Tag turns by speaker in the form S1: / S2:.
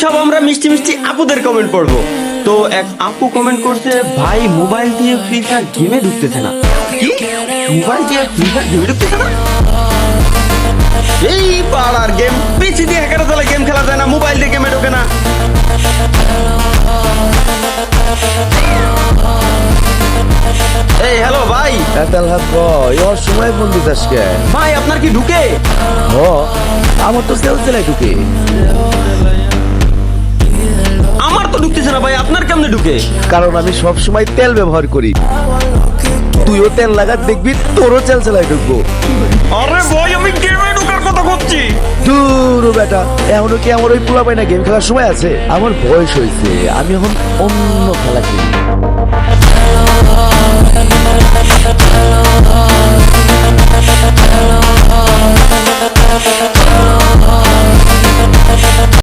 S1: সব আমরা মিষ্টি মিষ্টি আপুদের কমেন্ট পড়বো। তো এক আপু কমেন্ট করছে, ভাই মোবাইল দিয়ে ফ্রি ফায়ার গেমে ঢুকতেছে না। কি মোবাইল দিয়ে ফ্রি ফায়ার গেমে ঢুকতেছে না? এই পাড়ার গেম পিসি দিয়ে হ্যাকার চলে, গেম খেলা যায় না, মোবাইল দিয়ে গেমে ঢোকে না। এই হ্যালো ভাই।
S2: এতাল হাত ওর সময় ফোন দিস আজকে।
S1: ভাই আপনার কি ঢুকে?
S2: ও আমার তো সেল সেলাই ঢুকে।
S1: আমার তো ঢুকতেছে না ভাই, আপনার কেমনে ঢুকে?
S2: কারণ আমি সব সময় তেল ব্যবহার করি। তুইও তেল লাগা, দেখবি তোরও সেল সেলাই ঢুকবো।
S1: আরে ভাই আমি গেমে ঢোকার কথা বলছি।
S2: দূর বেটা, এখনো কি আমার ওই পোলা পাই না গেম খেলার সময় আছে? আমার বয়স হয়েছে, আমি এখন অন্য খেলা খেলি।